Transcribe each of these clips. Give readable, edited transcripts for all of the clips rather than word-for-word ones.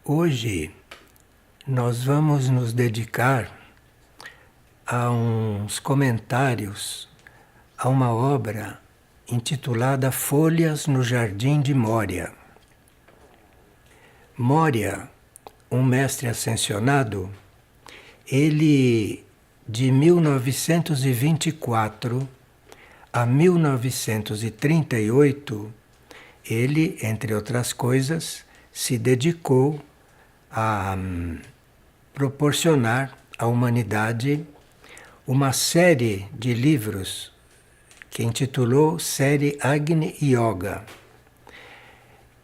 Hoje nós vamos nos dedicar a uns comentários a uma obra intitulada Folhas no Jardim de Moria. Moria, um mestre ascensionado, ele de 1924 a 1938, ele, entre outras coisas, se dedicou a proporcionar à humanidade uma série de livros que intitulou Série Agni Yoga.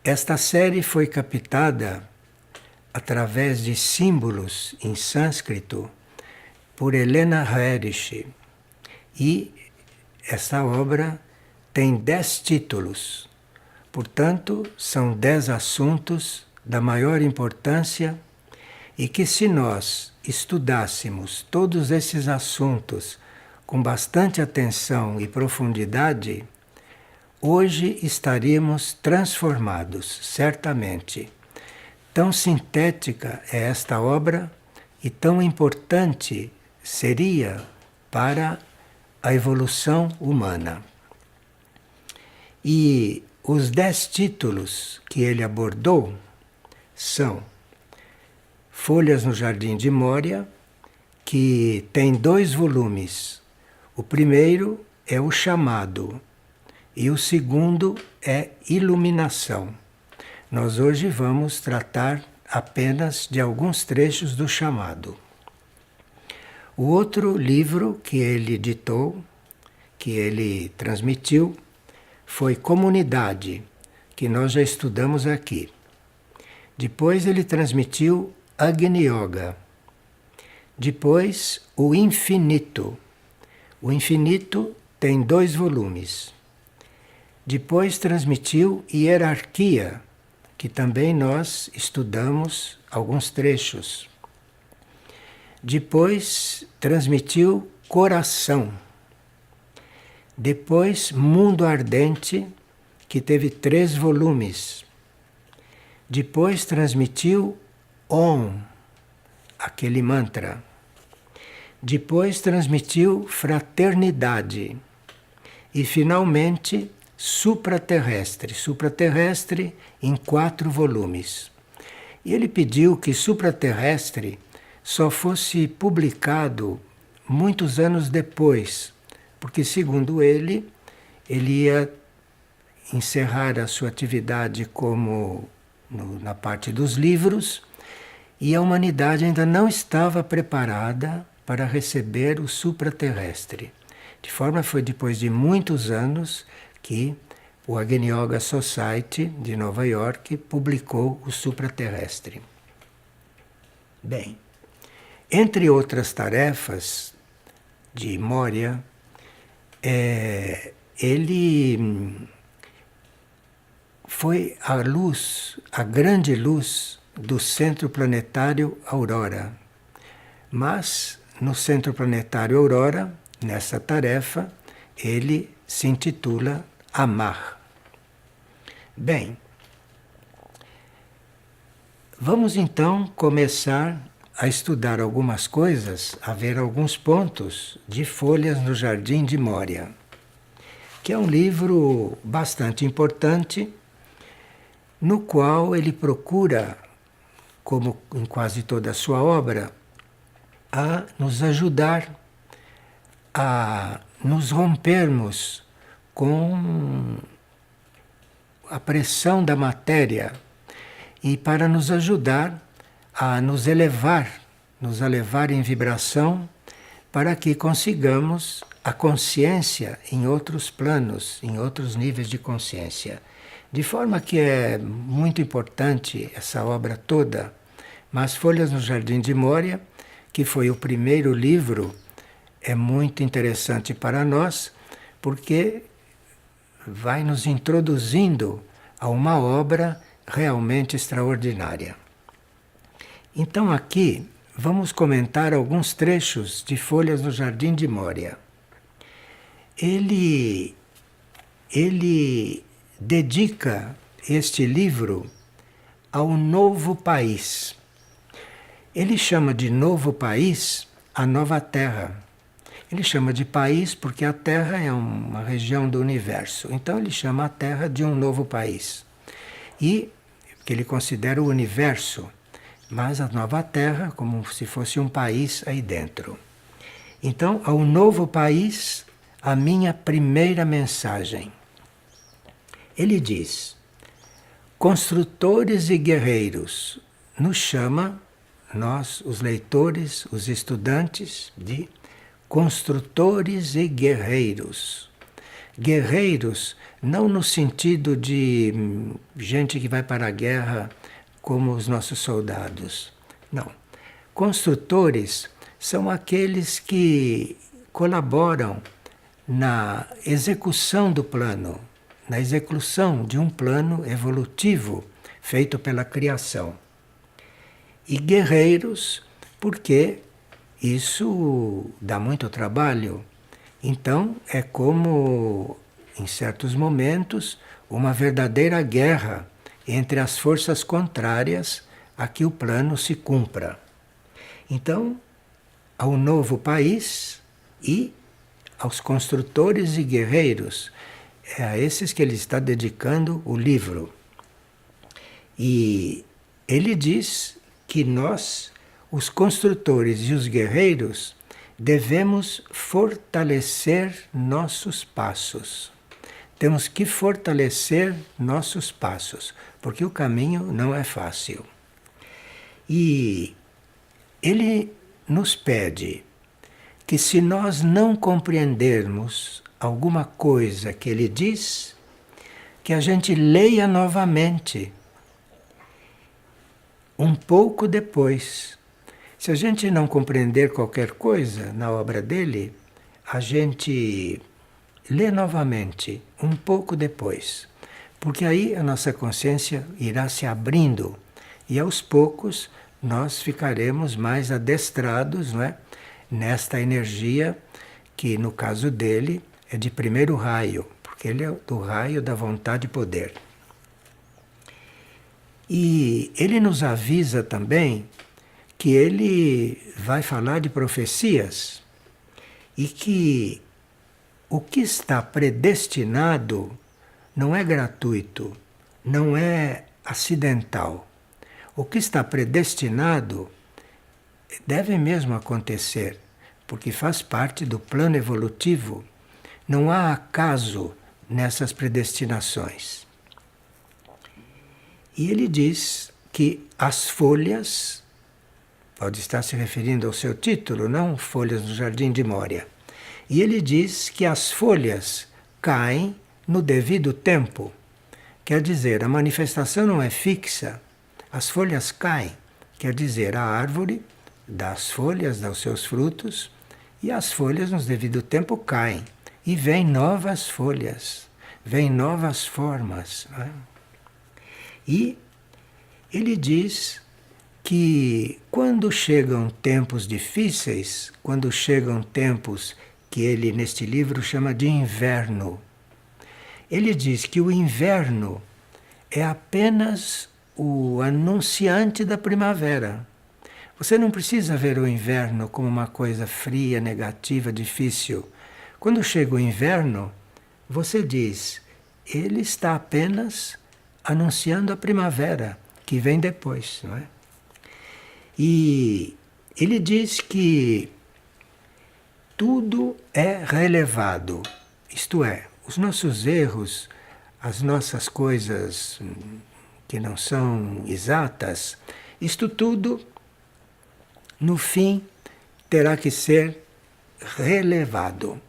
Esta série foi captada através de símbolos em sânscrito por Helena Herrich, e esta obra tem 10 títulos. Portanto, são 10 assuntos da maior importância e que, se nós estudássemos todos esses assuntos com bastante atenção e profundidade, hoje estaríamos transformados, certamente. Tão sintética é esta obra e tão importante seria para a evolução humana. E os 10 títulos que ele abordou são Folhas no Jardim de Moria, que tem 2 volumes. O primeiro é o Chamado e o segundo é Iluminação. Nós hoje vamos tratar apenas de alguns trechos do Chamado. O outro livro que ele editou, que ele transmitiu, foi Comunidade, que nós já estudamos aqui. Depois ele transmitiu Agni Yoga. Depois o Infinito. O Infinito tem 2 volumes. Depois transmitiu Hierarquia, que também nós estudamos alguns trechos. Depois transmitiu Coração. Depois Mundo Ardente, que teve 3 volumes. Depois transmitiu Om, aquele mantra. Depois transmitiu Fraternidade. E finalmente Supraterrestre. Supraterrestre em 4 volumes. E ele pediu que Supraterrestre só fosse publicado muitos anos depois, porque, segundo ele ia encerrar a sua atividade na parte dos livros, e a humanidade ainda não estava preparada para receber o supraterrestre. De forma que foi depois de muitos anos que o Agni Yoga Society de Nova York publicou o supraterrestre. Bem, entre outras tarefas de Moria, ele foi a luz, a grande luz do Centro Planetário Aurora. Mas no Centro Planetário Aurora, nessa tarefa, ele se intitula Amar. Bem, vamos então começar a estudar algumas coisas, a ver alguns pontos de Folhas no Jardim de Moria, que é um livro bastante importante, no qual ele procura, como em quase toda a sua obra, a nos ajudar a nos rompermos com a pressão da matéria e para nos ajudar a nos elevar em vibração, para que consigamos a consciência em outros planos, em outros níveis de consciência. De forma que é muito importante essa obra toda, mas Folhas no Jardim de Moria, que foi o primeiro livro, é muito interessante para nós, porque vai nos introduzindo a uma obra realmente extraordinária. Então aqui vamos comentar alguns trechos de Folhas no Jardim de Moria. Ele dedica este livro ao novo país. Ele chama de novo país a nova Terra. Ele chama de país porque a Terra é uma região do universo. Então ele chama a Terra de um novo país. E que ele considera o universo, mas a nova Terra como se fosse um país aí dentro. Então, ao novo país, a minha primeira mensagem. Ele diz: construtores e guerreiros, nos chama, nós, os leitores, os estudantes, de construtores e guerreiros. Guerreiros não no sentido de gente que vai para a guerra como os nossos soldados. Não. Construtores são aqueles que colaboram na execução do plano, na execução de um plano evolutivo feito pela criação. E guerreiros, porque isso dá muito trabalho. Então, é como, em certos momentos, uma verdadeira guerra entre as forças contrárias a que o plano se cumpra. Então, ao novo país e aos construtores e guerreiros, é a esses que ele está dedicando o livro. E ele diz que nós, os construtores e os guerreiros, devemos fortalecer nossos passos. Temos que fortalecer nossos passos, porque o caminho não é fácil. E ele nos pede que, se nós não compreendermos alguma coisa que ele diz, que a gente leia novamente, um pouco depois. Se a gente não compreender qualquer coisa na obra dele, a gente lê novamente, um pouco depois. Porque aí a nossa consciência irá se abrindo e aos poucos nós ficaremos mais adestrados, não é? Nesta energia que, no caso dele, é de primeiro raio, porque ele é do raio da vontade e poder. E ele nos avisa também que ele vai falar de profecias e que o que está predestinado não é gratuito, não é acidental. O que está predestinado deve mesmo acontecer, porque faz parte do plano evolutivo. Não há acaso nessas predestinações. E ele diz que as folhas, pode estar se referindo ao seu título, não Folhas no Jardim de Mória. E ele diz que as folhas caem no devido tempo. Quer dizer, a manifestação não é fixa, as folhas caem. Quer dizer, a árvore dá as folhas, dá os seus frutos, e as folhas, no devido tempo, caem. E vêm novas folhas, vêm novas formas. Não é? E ele diz que quando chegam tempos difíceis, quando chegam tempos que ele neste livro chama de inverno, ele diz que o inverno é apenas o anunciante da primavera. Você não precisa ver o inverno como uma coisa fria, negativa, difícil. Quando chega o inverno, você diz, ele está apenas anunciando a primavera, que vem depois, não é? E ele diz que tudo é relevado, isto é, os nossos erros, as nossas coisas que não são exatas, isto tudo, no fim, terá que ser relevado,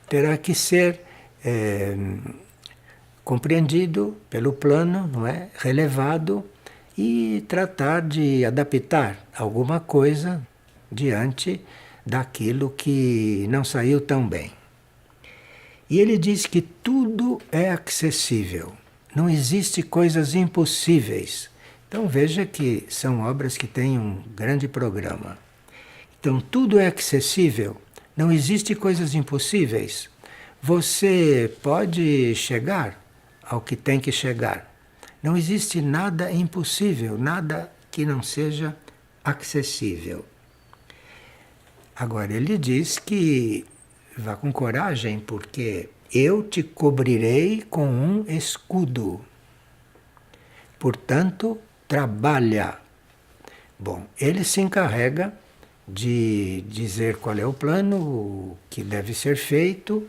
terá que ser compreendido pelo plano, não é? Relevado, e tratar de adaptar alguma coisa diante daquilo que não saiu tão bem. E ele diz que tudo é acessível, não existe coisas impossíveis. Então veja que são obras que têm um grande programa. Então tudo é acessível, não existe coisas impossíveis. Você pode chegar ao que tem que chegar. Não existe nada impossível, nada que não seja acessível. Agora, ele diz que vá com coragem, porque eu te cobrirei com um escudo. Portanto, trabalha. Bom, ele se encarrega de dizer qual é o plano, o que deve ser feito.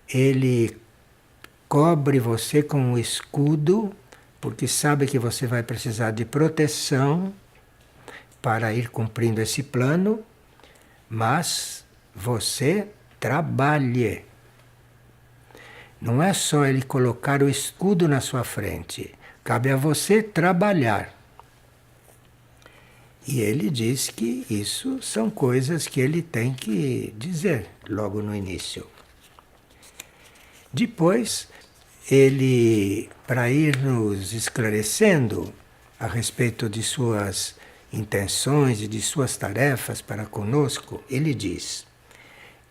Ele cobre você com um escudo, porque sabe que você vai precisar de proteção para ir cumprindo esse plano, mas você trabalhe. Não é só ele colocar o escudo na sua frente, cabe a você trabalhar. E ele diz que isso são coisas que ele tem que dizer logo no início. Depois, ele, para ir nos esclarecendo a respeito de suas intenções e de suas tarefas para conosco, ele diz: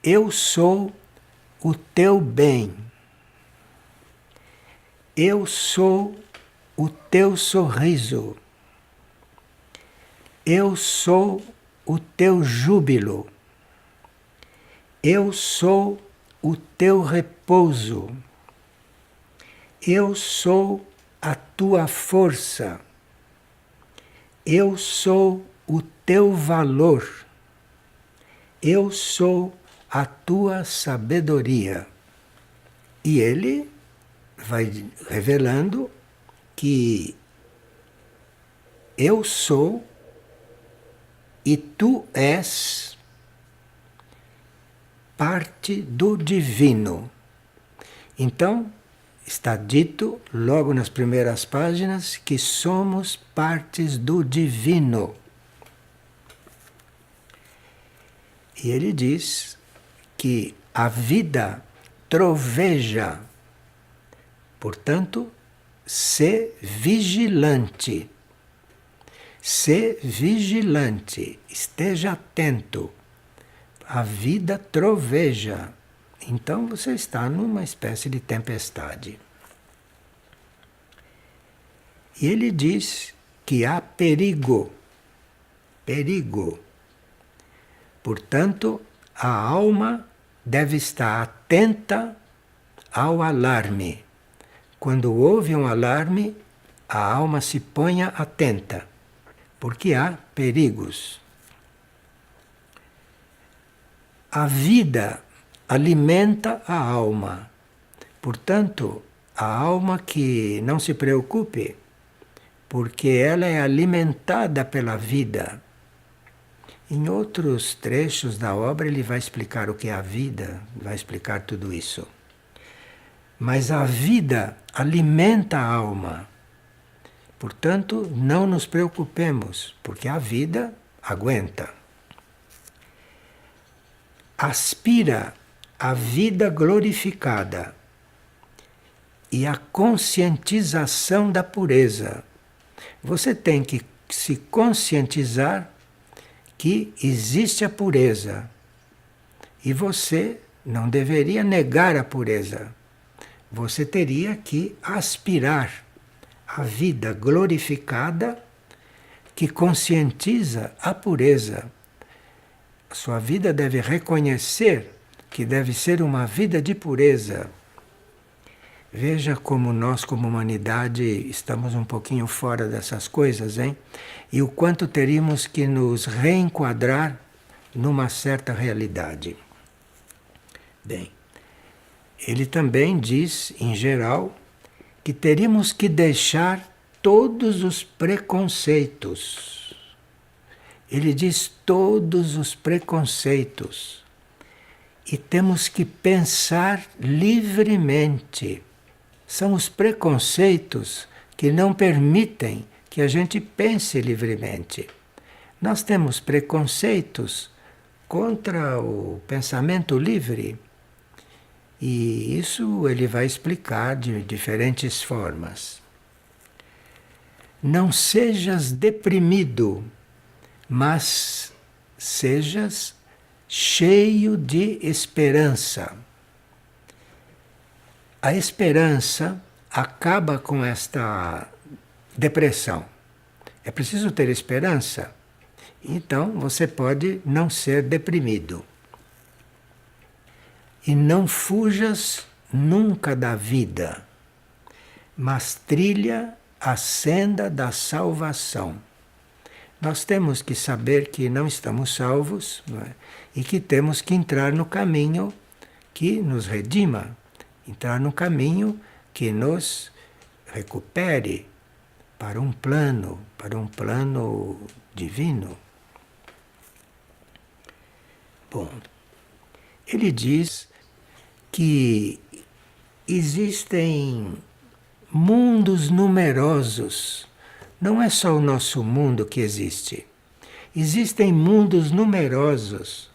eu sou o teu bem. Eu sou o teu sorriso. Eu sou o teu júbilo. Eu sou o teu repouso. Eu sou a tua força. Eu sou o teu valor. Eu sou a tua sabedoria. E ele vai revelando que eu sou e tu és parte do divino. Então, está dito logo nas primeiras páginas que somos partes do divino. E ele diz que a vida troveja. Portanto, sê vigilante. Sê vigilante, esteja atento. A vida troveja. Então você está numa espécie de tempestade. E ele diz que há perigo. Perigo. Portanto, a alma deve estar atenta ao alarme. Quando houve um alarme, a alma se ponha atenta, porque há perigos. A vida alimenta a alma. Portanto, a alma que não se preocupe, porque ela é alimentada pela vida. Em outros trechos da obra ele vai explicar o que é a vida, vai explicar tudo isso. Mas a vida alimenta a alma. Portanto, não nos preocupemos, porque a vida aguenta. Aspira a vida glorificada e a conscientização da pureza. Você tem que se conscientizar que existe a pureza. E você não deveria negar a pureza. Você teria que aspirar a vida glorificada que conscientiza a pureza. A sua vida deve reconhecer que deve ser uma vida de pureza. Veja como nós, como humanidade, estamos um pouquinho fora dessas coisas, hein? E o quanto teríamos que nos reenquadrar numa certa realidade. Bem, ele também diz, em geral, que teríamos que deixar todos os preconceitos. Ele diz todos os preconceitos. E temos que pensar livremente. São os preconceitos que não permitem que a gente pense livremente. Nós temos preconceitos contra o pensamento livre. E isso ele vai explicar de diferentes formas. Não sejas deprimido, mas sejas cheio de esperança. A esperança acaba com esta depressão. É preciso ter esperança. Então você pode não ser deprimido. E não fujas nunca da vida, mas trilha a senda da salvação. Nós temos que saber que não estamos salvos, não é? E que temos que entrar no caminho que nos redima, entrar no caminho que nos recupere para um plano divino. Bom, ele diz que existem mundos numerosos. Não é só o nosso mundo que existe. Existem mundos numerosos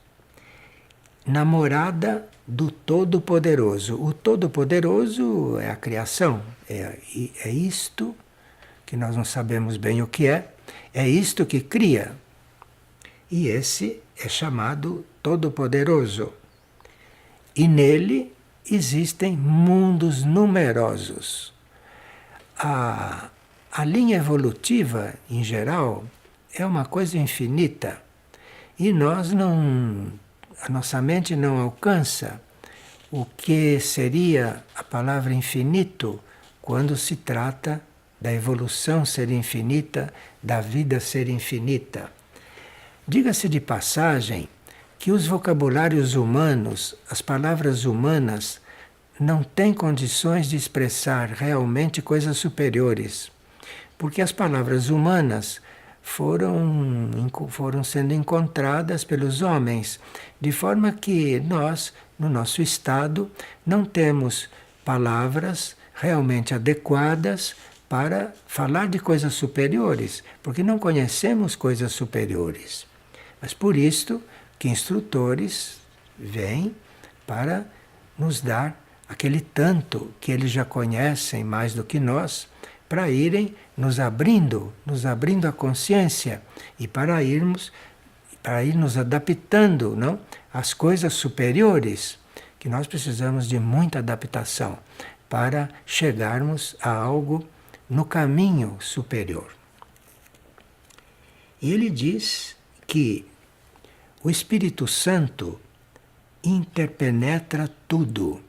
na morada do Todo-Poderoso. O Todo-Poderoso é a criação. É isto que nós não sabemos bem o que é isto que cria. E esse é chamado Todo-Poderoso. E nele existem mundos numerosos. A linha evolutiva, em geral, é uma coisa infinita. E a nossa mente não alcança o que seria a palavra infinito quando se trata da evolução ser infinita, da vida ser infinita. Diga-se de passagem que os vocabulários humanos, as palavras humanas, não têm condições de expressar realmente coisas superiores. Porque as palavras humanas foram sendo encontradas pelos homens, de forma que nós, no nosso estado, não temos palavras realmente adequadas para falar de coisas superiores, porque não conhecemos coisas superiores. Mas por isto que instrutores vêm para nos dar aquele tanto que eles já conhecem mais do que nós, para irem nos abrindo a consciência e para ir nos adaptando, não, às coisas superiores, que nós precisamos de muita adaptação para chegarmos a algo no caminho superior. E ele diz que o Espírito Santo interpenetra tudo.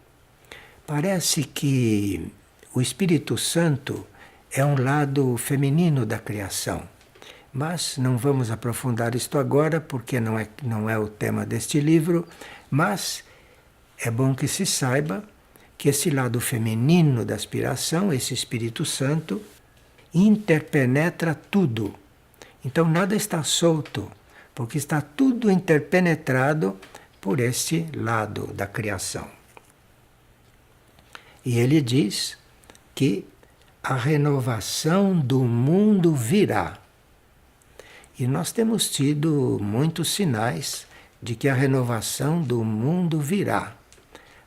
Parece que o Espírito Santo é um lado feminino da criação. Mas não vamos aprofundar isto agora, porque não é o tema deste livro, mas é bom que se saiba que esse lado feminino da aspiração, esse Espírito Santo, interpenetra tudo. Então nada está solto, porque está tudo interpenetrado por este lado da criação. E ele diz que a renovação do mundo virá. E nós temos tido muitos sinais de que a renovação do mundo virá.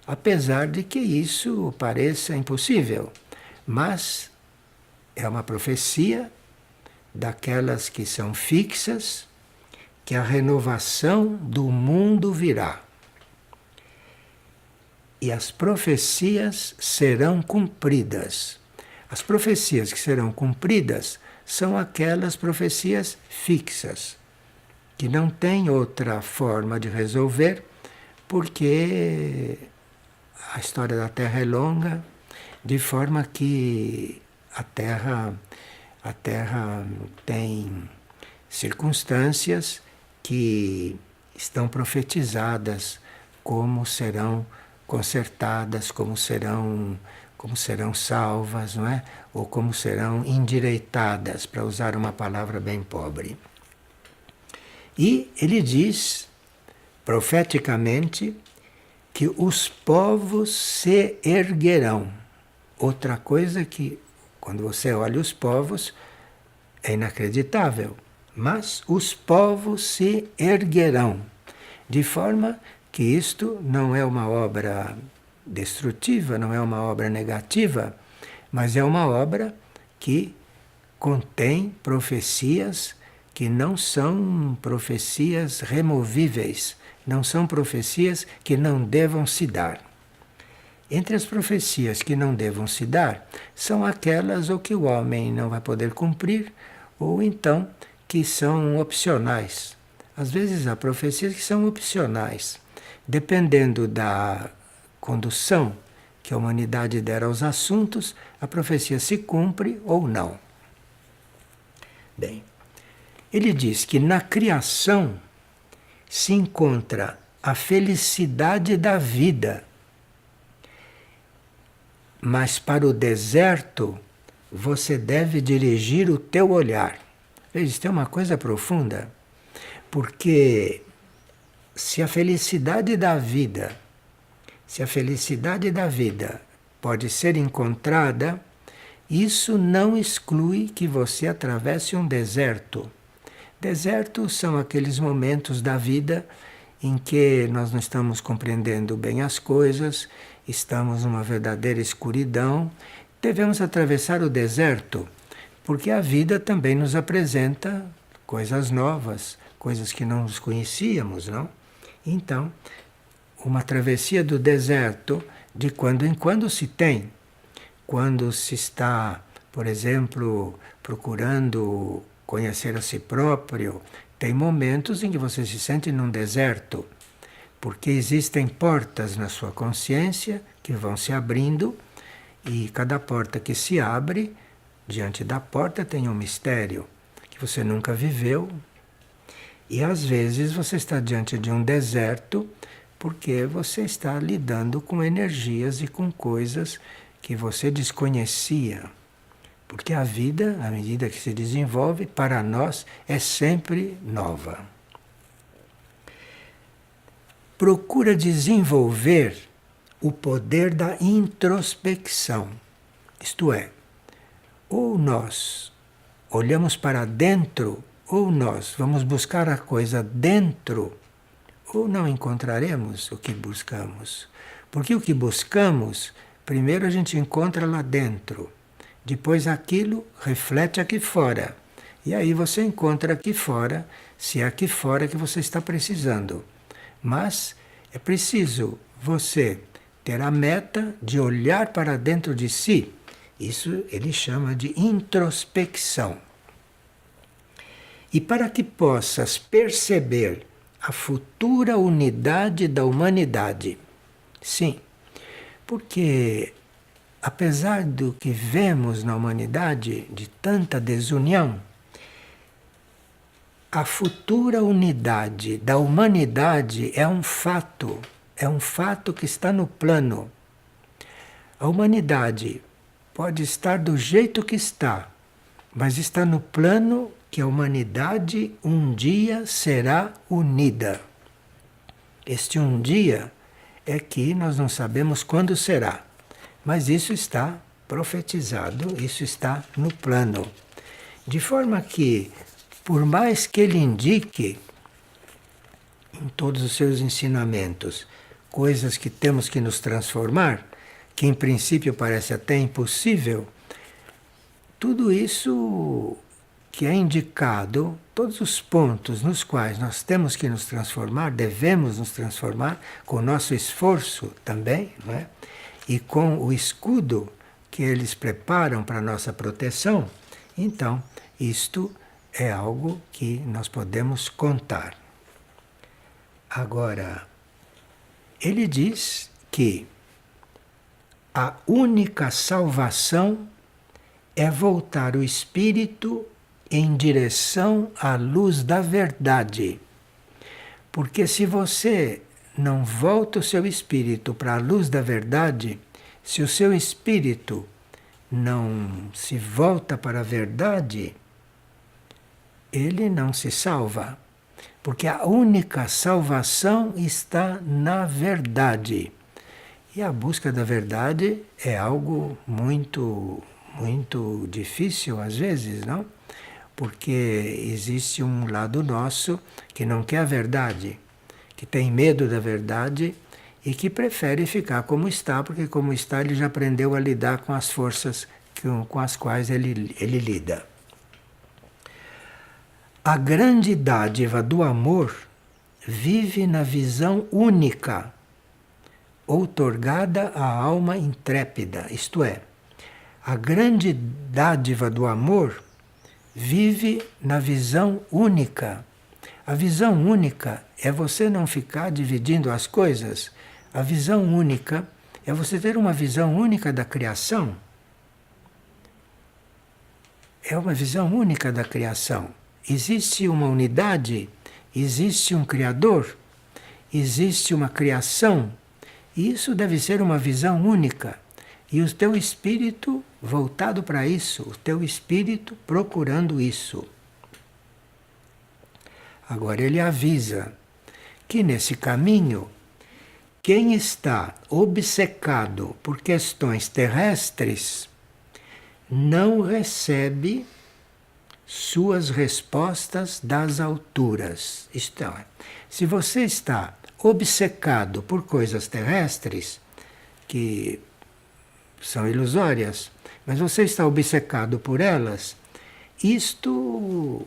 Apesar de que isso pareça impossível. Mas é uma profecia daquelas que são fixas, que a renovação do mundo virá. E as profecias serão cumpridas. As profecias que serão cumpridas são aquelas profecias fixas, que não tem outra forma de resolver, porque a história da Terra é longa, de forma que a Terra tem circunstâncias que estão profetizadas como serão consertadas, como serão salvas, não é? Ou como serão endireitadas, para usar uma palavra bem pobre. E ele diz, profeticamente, que os povos se erguerão. Outra coisa que, quando você olha os povos, é inacreditável. Mas os povos se erguerão. De forma que isto não é uma obra destrutiva, não é uma obra negativa, mas é uma obra que contém profecias que não são profecias removíveis, não são profecias que não devam se dar. Entre as profecias que não devam se dar, são aquelas ou que o homem não vai poder cumprir, ou então que são opcionais. Às vezes há profecias que são opcionais, dependendo da condução que a humanidade der aos assuntos, a profecia se cumpre ou não. Bem, ele diz que na criação se encontra a felicidade da vida, mas para o deserto você deve dirigir o teu olhar. Veja, isso é uma coisa profunda, porque se a felicidade da vida pode ser encontrada, isso não exclui que você atravesse um deserto. Desertos são aqueles momentos da vida em que nós não estamos compreendendo bem as coisas, estamos numa verdadeira escuridão. Devemos atravessar o deserto, porque a vida também nos apresenta coisas novas, coisas que não nos conhecíamos, não? Então, uma travessia do deserto, de quando em quando se tem. Quando se está, por exemplo, procurando conhecer a si próprio, tem momentos em que você se sente num deserto, porque existem portas na sua consciência que vão se abrindo, e cada porta que se abre, diante da porta tem um mistério que você nunca viveu. E às vezes você está diante de um deserto porque você está lidando com energias e com coisas que você desconhecia. Porque a vida, à medida que se desenvolve, para nós é sempre nova. Procura desenvolver o poder da introspecção. Isto é, ou nós olhamos para dentro, ou nós vamos buscar a coisa dentro, ou não encontraremos o que buscamos. Porque o que buscamos, primeiro a gente encontra lá dentro, depois aquilo reflete aqui fora. E aí você encontra aqui fora, se é aqui fora que você está precisando. Mas é preciso você ter a meta de olhar para dentro de si. Isso ele chama de introspecção. E para que possas perceber a futura unidade da humanidade. Sim, porque apesar do que vemos na humanidade, de tanta desunião, a futura unidade da humanidade é um fato que está no plano. A humanidade pode estar do jeito que está, mas está no plano que a humanidade um dia será unida. Este um dia é que nós não sabemos quando será, mas isso está profetizado, isso está no plano. De forma que, por mais que ele indique em todos os seus ensinamentos coisas que temos que nos transformar, que em princípio parece até impossível, tudo isso que é indicado, todos os pontos nos quais nós temos que nos transformar, devemos nos transformar, com o nosso esforço também, não é? E com o escudo que eles preparam para a nossa proteção, então isto é algo que nós podemos contar. Agora, ele diz que a única salvação é voltar o espírito em direção à luz da verdade. Porque se você não volta o seu espírito para a luz da verdade, se o seu espírito não se volta para a verdade, ele não se salva. Porque a única salvação está na verdade. E a busca da verdade é algo muito difícil às vezes, não? Porque existe um lado nosso que não quer a verdade, que tem medo da verdade e que prefere ficar como está, porque como está ele já aprendeu a lidar com as forças com as quais ele lida. A grande dádiva do amor vive na visão única, outorgada à alma intrépida, isto é, a grande dádiva do amor vive na visão única. A visão única é você não ficar dividindo as coisas. A visão única é você ter uma visão única da criação. É uma visão única da criação. Existe uma unidade, existe um Criador, existe uma criação. E isso deve ser uma visão única. E o teu espírito voltado para isso, o teu espírito procurando isso. Agora ele avisa que nesse caminho, quem está obcecado por questões terrestres não recebe suas respostas das alturas. Isto é, se você está obcecado por coisas terrestres, que são ilusórias, mas você está obcecado por elas, isto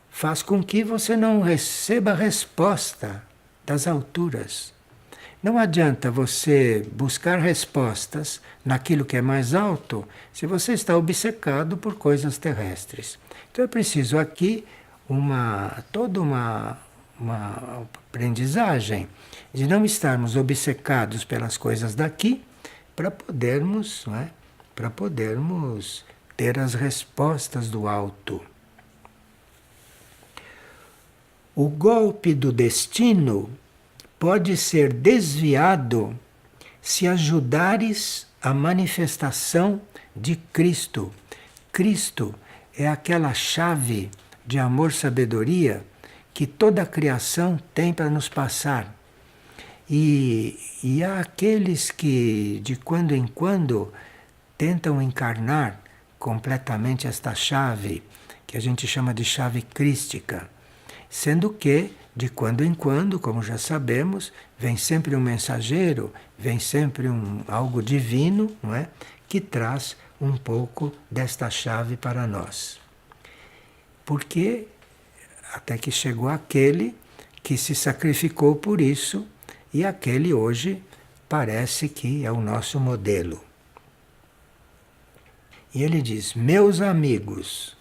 faz com que você não receba resposta das alturas. Não adianta você buscar respostas naquilo que é mais alto se você está obcecado por coisas terrestres. Então é preciso aqui toda uma aprendizagem de não estarmos obcecados pelas coisas daqui para podermos, não é? Para podermos ter as respostas do alto. O golpe do destino pode ser desviado se ajudares a manifestação de Cristo. Cristo é aquela chave de amor-sabedoria que toda a criação tem para nos passar. E há aqueles que, de quando em quando, tentam encarnar completamente esta chave, que a gente chama de chave crística. Sendo que, de quando em quando, como já sabemos, vem sempre um mensageiro, vem sempre algo divino, não é? Que traz um pouco desta chave para nós. Porque até que chegou aquele que se sacrificou por isso, e aquele hoje parece que é o nosso modelo. E ele diz: meus amigos,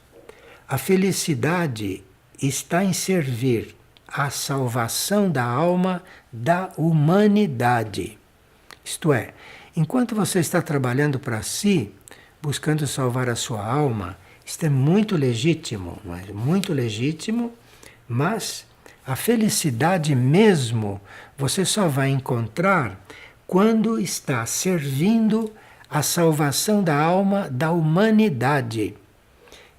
a felicidade está em servir à salvação da alma da humanidade. Isto é, enquanto você está trabalhando para si, buscando salvar a sua alma, isto é muito legítimo, não é? Muito legítimo, mas a felicidade mesmo você só vai encontrar quando está servindo a salvação da alma da humanidade.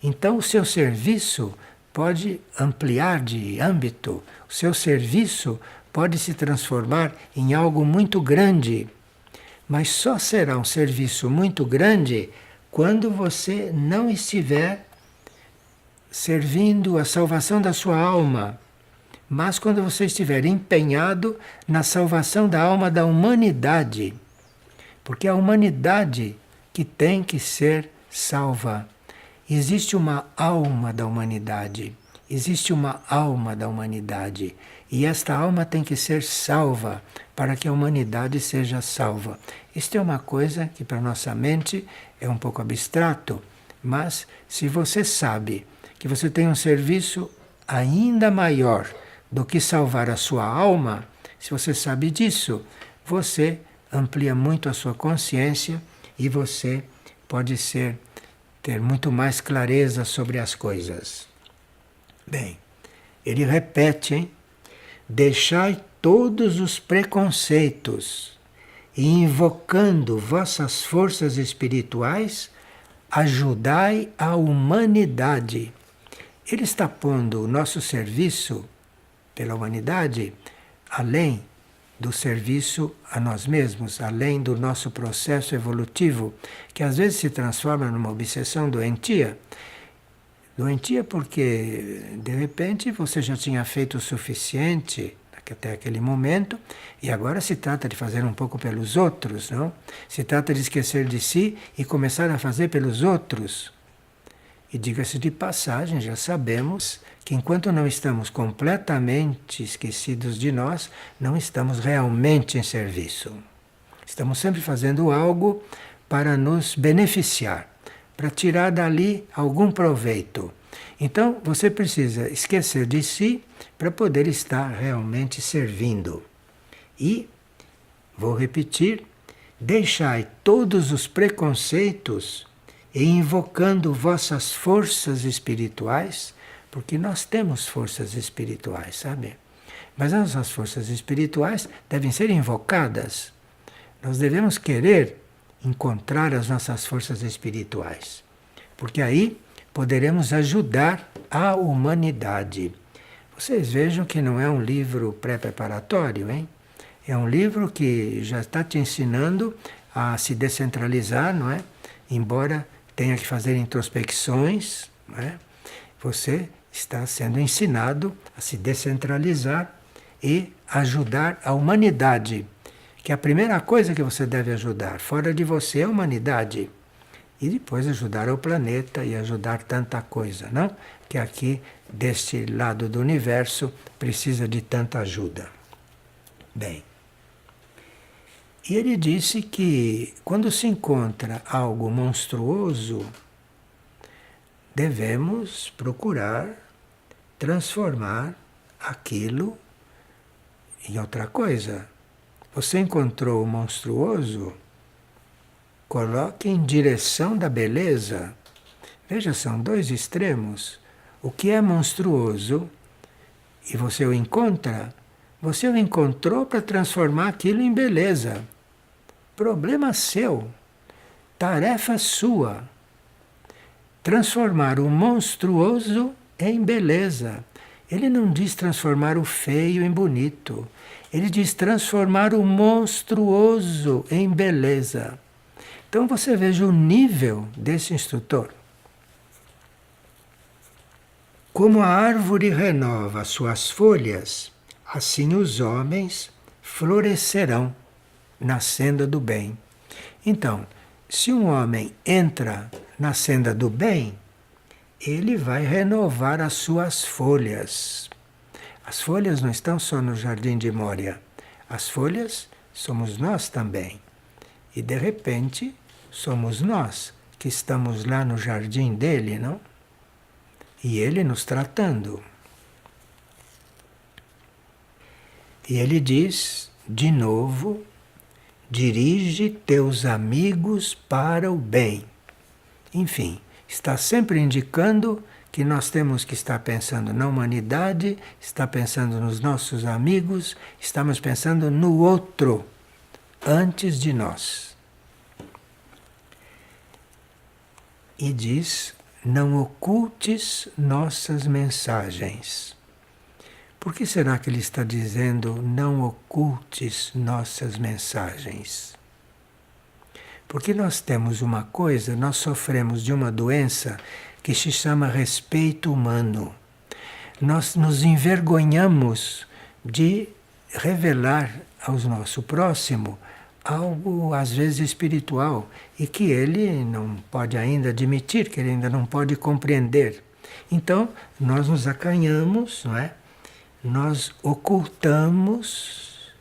Então o seu serviço pode ampliar de âmbito, o seu serviço pode se transformar em algo muito grande, mas só será um serviço muito grande quando você não estiver servindo a salvação da sua alma, mas quando você estiver empenhado na salvação da alma da humanidade, porque é a humanidade que tem que ser salva. Existe uma alma da humanidade, existe uma alma da humanidade, e esta alma tem que ser salva para que a humanidade seja salva. Isto é uma coisa que para nossa mente é um pouco abstrato, mas se você sabe que você tem um serviço ainda maior do que salvar a sua alma, se você sabe disso, você amplia muito a sua consciência e você pode ter muito mais clareza sobre as coisas. Bem, ele repete, hein? Deixai todos os preconceitos e, invocando vossas forças espirituais, ajudai a humanidade. Ele está pondo o nosso serviço pela humanidade além do serviço a nós mesmos, além do nosso processo evolutivo, que às vezes se transforma numa obsessão doentia. Doentia porque, de repente, você já tinha feito o suficiente até aquele momento, e agora se trata de fazer um pouco pelos outros, não? Se trata de esquecer de si e começar a fazer pelos outros. E diga-se de passagem, já sabemos que enquanto não estamos completamente esquecidos de nós, não estamos realmente em serviço. Estamos sempre fazendo algo para nos beneficiar, para tirar dali algum proveito. Então você precisa esquecer de si para poder estar realmente servindo. E, vou repetir, deixai todos os preconceitos e invocando vossas forças espirituais, porque nós temos forças espirituais, sabe? Mas as nossas forças espirituais devem ser invocadas. Nós devemos querer encontrar as nossas forças espirituais, porque aí poderemos ajudar a humanidade. Vocês vejam que não é um livro pré-preparatório, hein? É um livro que já está te ensinando a se descentralizar, não é? Embora tenha que fazer introspecções, não é? Você está sendo ensinado a se descentralizar e ajudar a humanidade, que é a primeira coisa que você deve ajudar. Fora de você é a humanidade. E depois ajudar o planeta e ajudar tanta coisa, não? Que aqui, deste lado do universo, precisa de tanta ajuda. Bem, e ele disse que quando se encontra algo monstruoso, devemos procurar transformar aquilo em outra coisa. Você encontrou o monstruoso? Coloque em direção da beleza. Veja, são dois extremos. O que é monstruoso e você o encontra, você o encontrou para transformar aquilo em beleza. Problema seu. Tarefa sua. Transformar o monstruoso em beleza. Ele não diz transformar o feio em bonito. Ele diz transformar o monstruoso em beleza. Então você veja o nível desse instrutor. Como a árvore renova suas folhas, assim os homens florescerão na senda do bem. Então, se um homem entra na senda do bem, ele vai renovar as suas folhas. As folhas não estão só no Jardim de Mória. As folhas somos nós também. E de repente, somos nós que estamos lá no jardim dele, não? E ele nos tratando. E ele diz, de novo, dirige teus amigos para o bem. Enfim, está sempre indicando que nós temos que estar pensando na humanidade, estar pensando nos nossos amigos, estamos pensando no outro, antes de nós. E diz, não ocultes nossas mensagens. Por que será que ele está dizendo não ocultes nossas mensagens? Porque nós temos uma coisa, nós sofremos de uma doença que se chama respeito humano. Nós nos envergonhamos de revelar ao nosso próximo algo às vezes espiritual e que ele não pode ainda admitir, que ele ainda não pode compreender. Então, nós nos acanhamos, não é? Nós ocultamos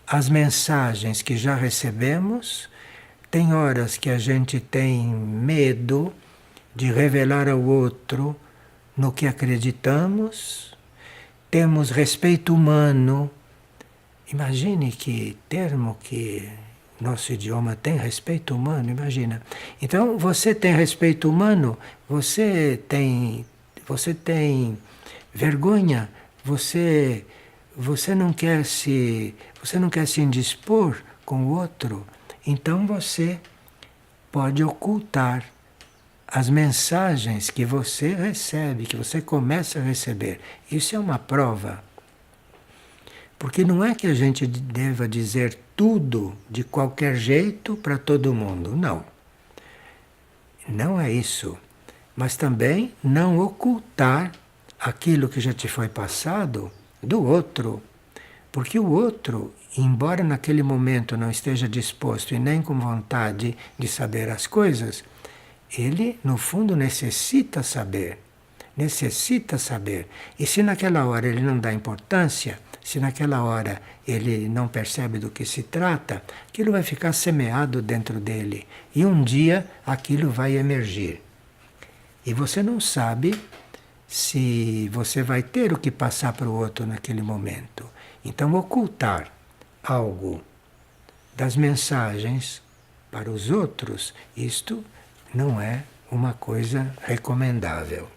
as mensagens que já recebemos. Tem horas que a gente tem medo de revelar ao outro no que acreditamos. Temos respeito humano. Imagine que termo que nosso idioma tem, respeito humano, imagina. Então, você tem respeito humano, você tem vergonha, você não quer se indispor com o outro, então você pode ocultar as mensagens que você recebe, que você começa a receber. Isso é uma prova. Porque não é que a gente deva dizer tudo de qualquer jeito para todo mundo, não. Não é isso. Mas também não ocultar aquilo que já te foi passado do outro. Porque o outro, embora naquele momento não esteja disposto e nem com vontade de saber as coisas, ele, no fundo, necessita saber. Necessita saber. E se naquela hora ele não dá importância, se naquela hora ele não percebe do que se trata, aquilo vai ficar semeado dentro dele. E um dia aquilo vai emergir. E você não sabe se você vai ter o que passar para o outro naquele momento. Então, ocultar algo das mensagens para os outros, isto não é uma coisa recomendável.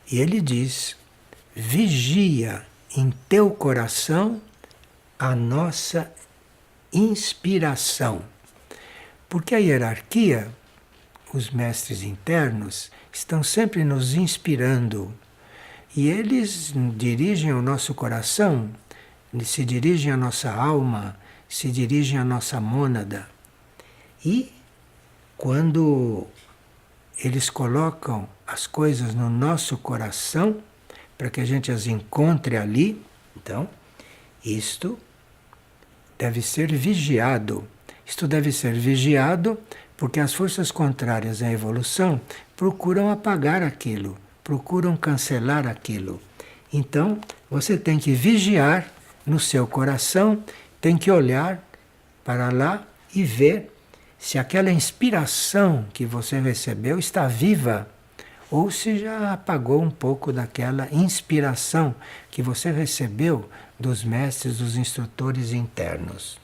E ele diz: vigia em teu coração a nossa inspiração. Porque a hierarquia, os mestres internos, estão sempre nos inspirando. E eles dirigem o nosso coração, se dirigem à nossa alma, se dirigem à nossa mônada. E quando eles colocam as coisas no nosso coração, para que a gente as encontre ali, então, isto deve ser vigiado. Isto deve ser vigiado porque as forças contrárias à evolução procuram apagar aquilo, procuram cancelar aquilo. Então, você tem que vigiar no seu coração, tem que olhar para lá e ver se aquela inspiração que você recebeu está viva ou se já apagou um pouco daquela inspiração que você recebeu dos mestres, dos instrutores internos.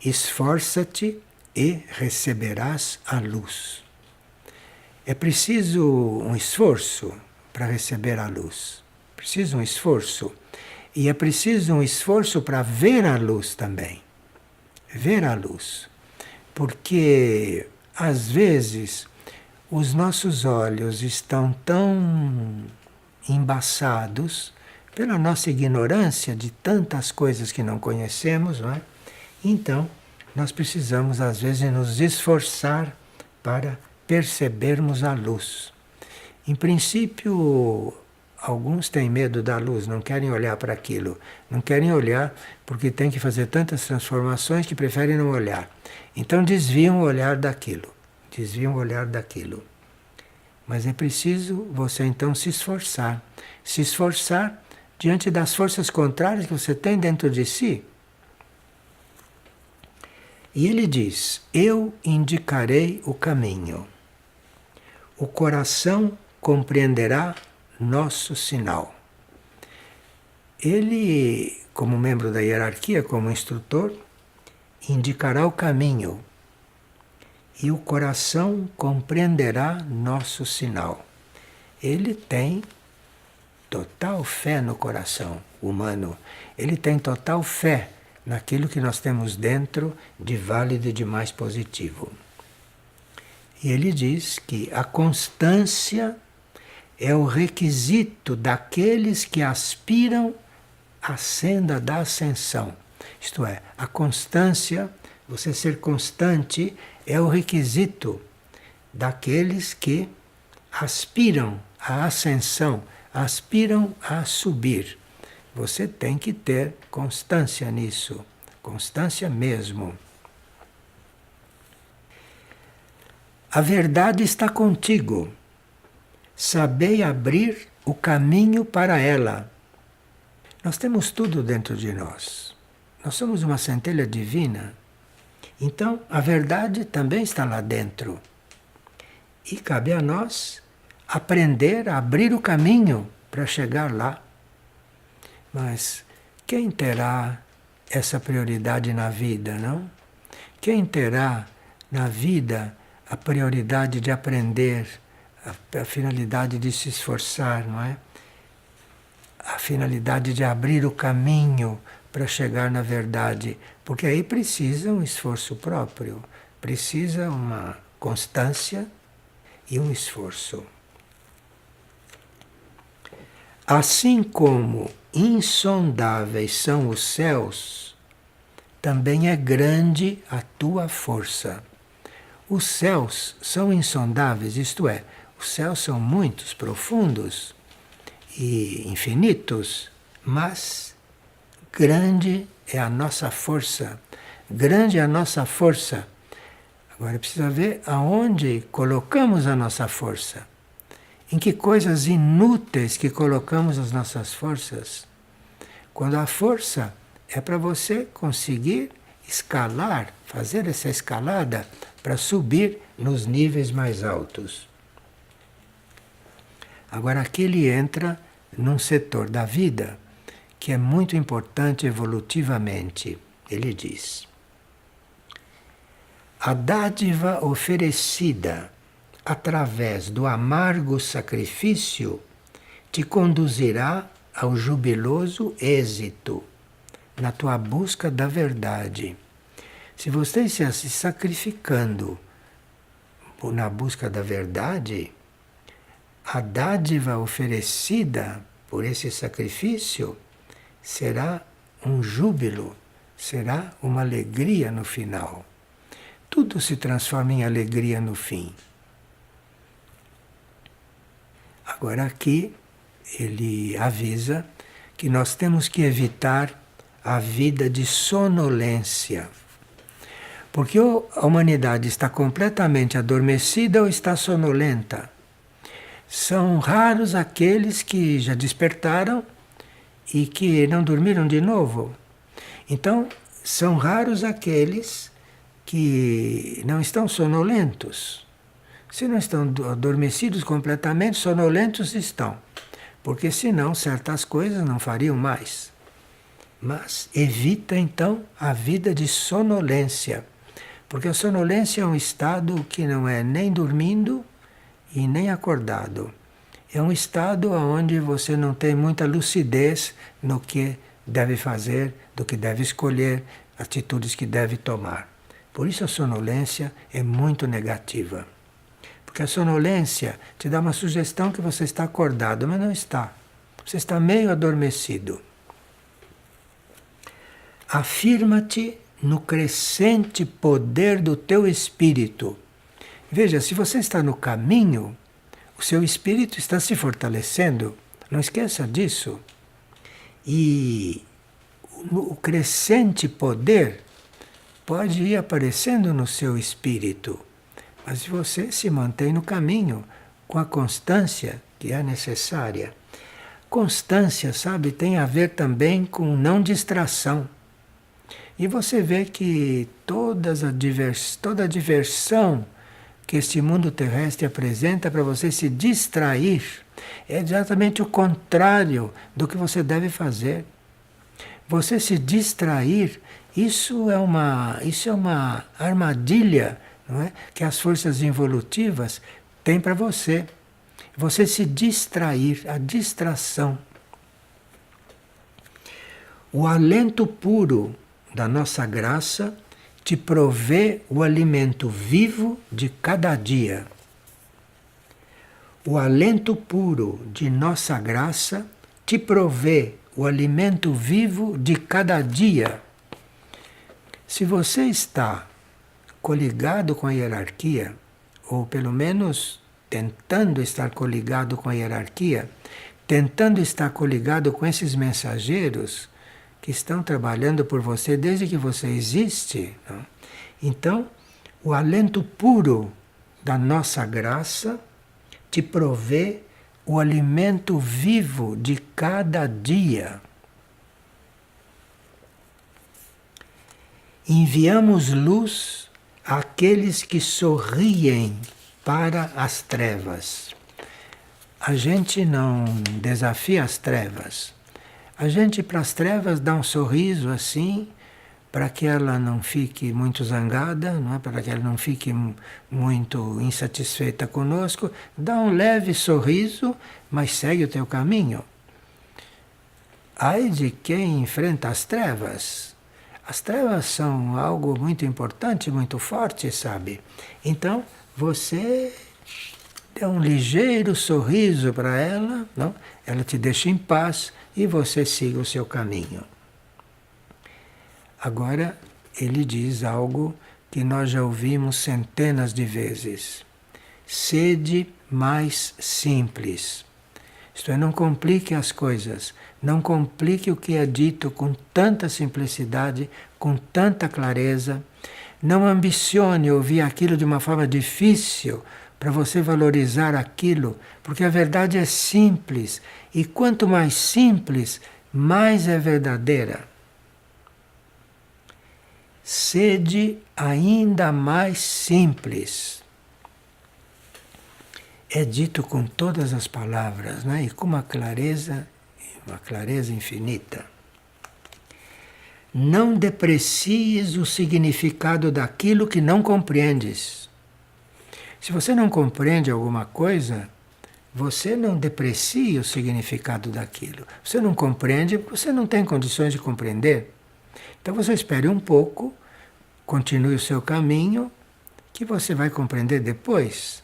Esforça-te e receberás a luz. É preciso um esforço para receber a luz. Preciso um esforço. E é preciso um esforço para ver a luz também. Ver a luz. Porque, às vezes, os nossos olhos estão tão embaçados pela nossa ignorância de tantas coisas que não conhecemos, não é? Então, nós precisamos, às vezes, nos esforçar para percebermos a luz. Em princípio, alguns têm medo da luz, não querem olhar para aquilo. Não querem olhar porque tem que fazer tantas transformações que preferem não olhar. Então desviam o olhar daquilo. Desviam o olhar daquilo. Mas é preciso você então se esforçar. Se esforçar diante das forças contrárias que você tem dentro de si. E ele diz: eu indicarei o caminho. O coração compreenderá nosso sinal. Ele, como membro da hierarquia, como instrutor, indicará o caminho e o coração compreenderá nosso sinal. Ele tem total fé no coração humano, ele tem total fé naquilo que nós temos dentro de válido e de mais positivo. E ele diz que a constância é o requisito daqueles que aspiram à senda da ascensão. Isto é, a constância, você ser constante, é o requisito daqueles que aspiram à ascensão, aspiram a subir. Você tem que ter constância nisso, constância mesmo. A verdade está contigo. Sabei abrir o caminho para ela. Nós temos tudo dentro de nós. Nós somos uma centelha divina. Então, a verdade também está lá dentro. E cabe a nós aprender a abrir o caminho para chegar lá. Mas quem terá essa prioridade na vida, não? Quem terá na vida a prioridade de aprender, a finalidade de se esforçar, não é? A finalidade de abrir o caminho para chegar na verdade, porque aí precisa um esforço próprio, precisa uma constância e um esforço. Assim como insondáveis são os céus, também é grande a tua força. Os céus são insondáveis, isto é, os céus são muitos, profundos e infinitos, mas grande é a nossa força, grande é a nossa força. Agora precisa ver aonde colocamos a nossa força. Em que coisas inúteis que colocamos as nossas forças. Quando a força é para você conseguir escalar, fazer essa escalada para subir nos níveis mais altos. Agora aqui ele entra num setor da vida que é muito importante evolutivamente. Ele diz: a dádiva oferecida através do amargo sacrifício te conduzirá ao jubiloso êxito na tua busca da verdade. Se você está se sacrificando na busca da verdade, a dádiva oferecida por esse sacrifício será um júbilo, será uma alegria no final. Tudo se transforma em alegria no fim. Agora aqui ele avisa que nós temos que evitar a vida de sonolência. Porque ou a humanidade está completamente adormecida ou está sonolenta. São raros aqueles que já despertaram e que não dormiram de novo. Então, são raros aqueles que não estão sonolentos. Se não estão adormecidos completamente, sonolentos estão. Porque senão certas coisas não fariam mais. Mas evita então a vida de sonolência. Porque a sonolência é um estado que não é nem dormindo e nem acordado. É um estado onde você não tem muita lucidez no que deve fazer, do que deve escolher, atitudes que deve tomar. Por isso a sonolência é muito negativa. Porque a sonolência te dá uma sugestão que você está acordado, mas não está. Você está meio adormecido. Afirma-te no crescente poder do teu espírito. Veja, se você está no caminho, o seu espírito está se fortalecendo. Não esqueça disso. E o crescente poder pode ir aparecendo no seu espírito. Mas se você se mantém no caminho com a constância que é necessária. Constância, sabe, tem a ver também com não distração. E você vê que toda a diversão que este mundo terrestre apresenta para você se distrair é exatamente o contrário do que você deve fazer. Você se distrair, isso é uma armadilha, não é? Que as forças involutivas têm para você. Você se distrair, a distração. O alento puro da nossa graça te provê o alimento vivo de cada dia. O alento puro de nossa graça te provê o alimento vivo de cada dia. Se você está coligado com a hierarquia, ou pelo menos tentando estar coligado com a hierarquia, tentando estar coligado com esses mensageiros que estão trabalhando por você desde que você existe, não? Então, o alento puro da nossa graça te provê o alimento vivo de cada dia. Enviamos luz àqueles que sorriem para as trevas. A gente não desafia as trevas. A gente, para as trevas, dá um sorriso assim, para que ela não fique muito zangada, não é? Para que ela não fique muito insatisfeita conosco. Dá um leve sorriso, mas segue o teu caminho. Ai de quem enfrenta as trevas. As trevas são algo muito importante, muito forte, sabe? Então, você dê um ligeiro sorriso para ela, não? Ela te deixa em paz e você siga o seu caminho. Agora, ele diz algo que nós já ouvimos centenas de vezes. Sede mais simples. Isto é, não complique as coisas. Não complique o que é dito com tanta simplicidade com tanta clareza. Não ambicione ouvir aquilo de uma forma difícil para você valorizar aquilo, porque a verdade é simples e quanto mais simples, mais é verdadeira. Sede ainda mais simples. É dito com todas as palavras, né? E com uma clareza infinita. Não deprecies o significado daquilo que não compreendes. Se você não compreende alguma coisa, você não deprecia o significado daquilo. Você não compreende porque você não tem condições de compreender. Então você espere um pouco, continue o seu caminho, que você vai compreender depois.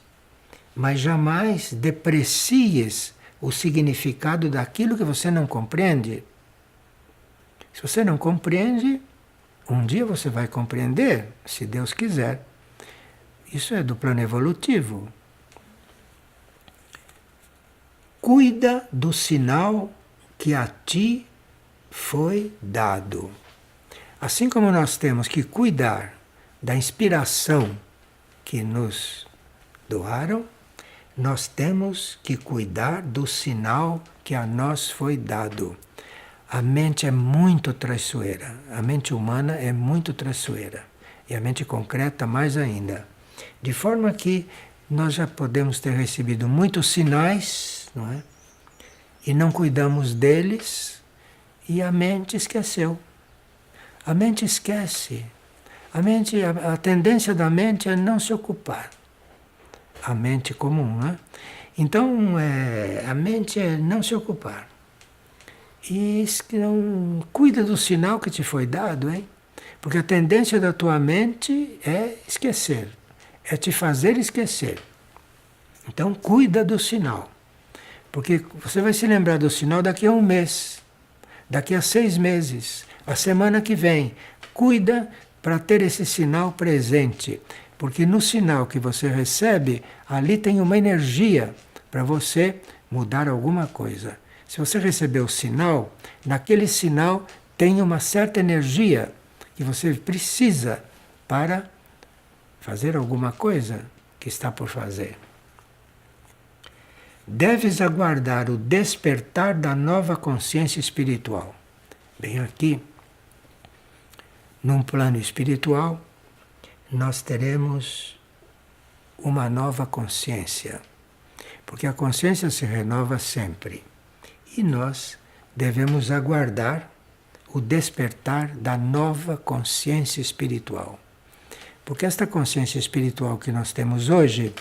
Mas jamais deprecies o significado daquilo que você não compreende. Se você não compreende, um dia você vai compreender, se Deus quiser. Isso é do plano evolutivo. Cuida do sinal que a ti foi dado. Assim como nós temos que cuidar da inspiração que nos doaram, nós temos que cuidar do sinal que a nós foi dado. A mente é muito traiçoeira, a mente humana é muito traiçoeira, e a mente concreta mais ainda. De forma que nós já podemos ter recebido muitos sinais, não é? E não cuidamos deles, e a mente esqueceu. A mente esquece. A tendência da mente é não se ocupar. A mente comum, né? Então, a mente é não se ocupar. E não cuida do sinal que te foi dado, hein? Porque a tendência da tua mente é esquecer, é te fazer esquecer. Então cuida do sinal, porque você vai se lembrar do sinal daqui a um mês, daqui a 6 meses, a semana que vem. Cuida para ter esse sinal presente, porque no sinal que você recebe, ali tem uma energia para você mudar alguma coisa. Se você recebeu o sinal, naquele sinal tem uma certa energia que você precisa para fazer alguma coisa que está por fazer. Deves aguardar o despertar da nova consciência espiritual. Bem, aqui, num plano espiritual, nós teremos uma nova consciência, porque a consciência se renova sempre. E nós devemos aguardar o despertar da nova consciência espiritual. Porque esta consciência espiritual que nós temos hoje,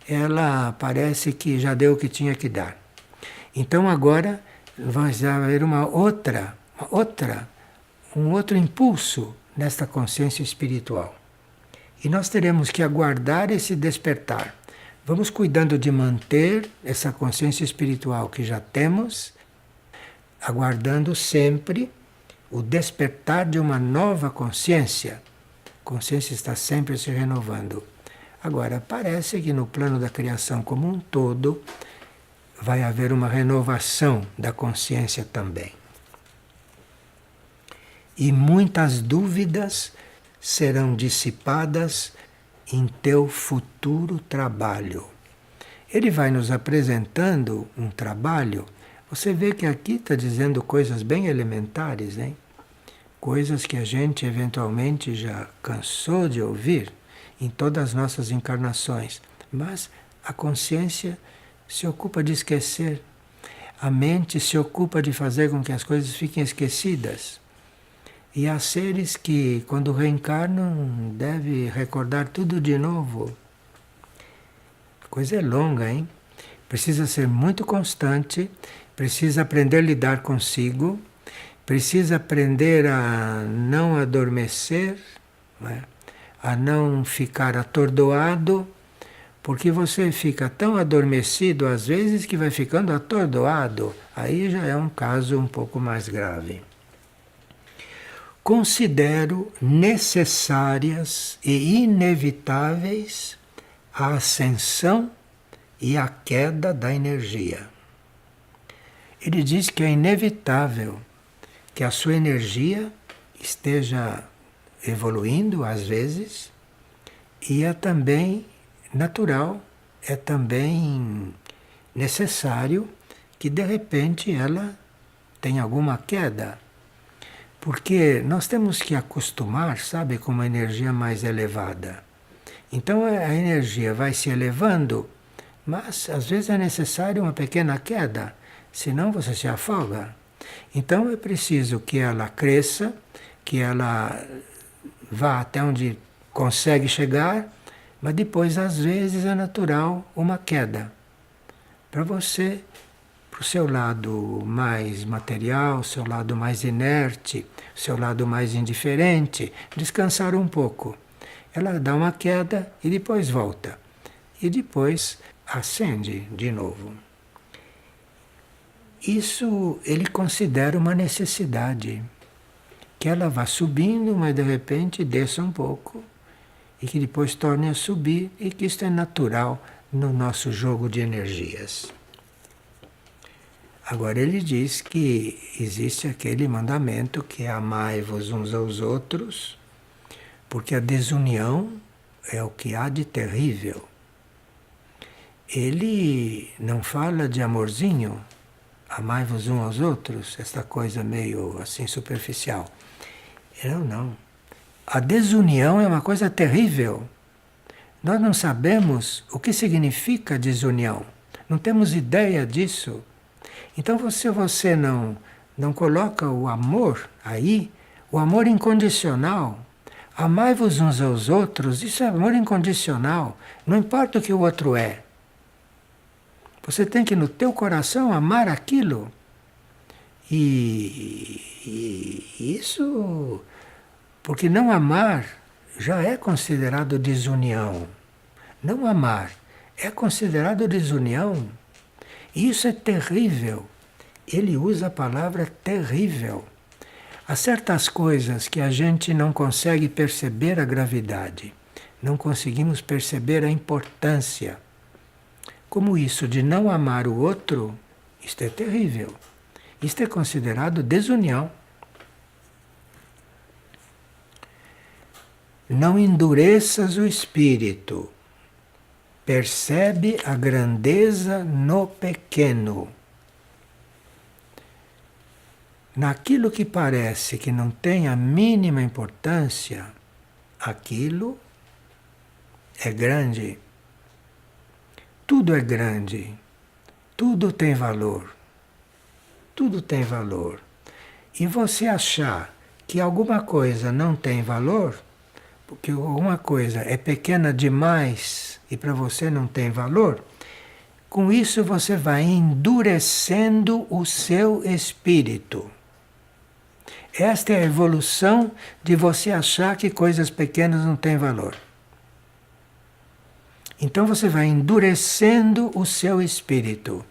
ela parece que já deu o que tinha que dar. Então agora vai haver um outro impulso nesta consciência espiritual. E nós teremos que aguardar esse despertar. Vamos cuidando de manter essa consciência espiritual que já temos, aguardando sempre o despertar de uma nova consciência. A consciência está sempre se renovando. Agora, parece que no plano da criação como um todo, vai haver uma renovação da consciência também. E muitas dúvidas serão dissipadas em teu futuro trabalho. Ele vai nos apresentando um trabalho. Você vê que aqui está dizendo coisas bem elementares, hein? Coisas que a gente eventualmente já cansou de ouvir em todas as nossas encarnações. Mas a consciência se ocupa de esquecer. A mente se ocupa de fazer com que as coisas fiquem esquecidas. E há seres que, quando reencarnam, devem recordar tudo de novo. A coisa é longa, hein? Precisa ser muito constante, precisa aprender a lidar consigo, precisa aprender a não adormecer, né? A não ficar atordoado, porque você fica tão adormecido às vezes que vai ficando atordoado. Aí já é um caso um pouco mais grave. Considero necessárias e inevitáveis a ascensão e a queda da energia. Ele diz que é inevitável que a sua energia esteja evoluindo às vezes, e é também natural, é também necessário que de repente ela tenha alguma queda. Porque nós temos que acostumar, sabe, com uma energia mais elevada. Então a energia vai se elevando, mas às vezes é necessário uma pequena queda, senão você se afoga. Então é preciso que ela cresça, que ela vá até onde consegue chegar, mas depois às vezes é natural uma queda. Para você, para o seu lado mais material, seu lado mais inerte, seu lado mais indiferente, descansar um pouco. Ela dá uma queda e depois volta. E depois acende de novo. Isso ele considera uma necessidade. Que ela vá subindo, mas de repente desça um pouco. E que depois torne a subir. E que isso é natural no nosso jogo de energias. Agora ele diz que existe aquele mandamento que é amai-vos uns aos outros, porque a desunião é o que há de terrível. Ele não fala de amorzinho, amai-vos uns aos outros, essa coisa meio assim superficial. Não. A desunião é uma coisa terrível. Nós não sabemos o que significa desunião. Não temos ideia disso. Então, se você não coloca o amor aí, o amor incondicional, amai-vos uns aos outros, isso é amor incondicional, não importa o que o outro é. Você tem que no teu coração amar aquilo. E isso, porque não amar já é considerado desunião. Não amar é considerado desunião. Isso é terrível. Ele usa a palavra terrível. Há certas coisas que a gente não consegue perceber a gravidade, não conseguimos perceber a importância. Como isso de não amar o outro, isto é terrível. Isto é considerado desunião. Não endureças o espírito. Percebe a grandeza no pequeno. Naquilo que parece que não tem a mínima importância, aquilo é grande. Tudo é grande. Tudo tem valor. Tudo tem valor. E você achar que alguma coisa não tem valor, porque alguma coisa é pequena demais e para você não tem valor, com isso você vai endurecendo o seu espírito. Esta é a evolução de você achar que coisas pequenas não têm valor. Então você vai endurecendo o seu espírito.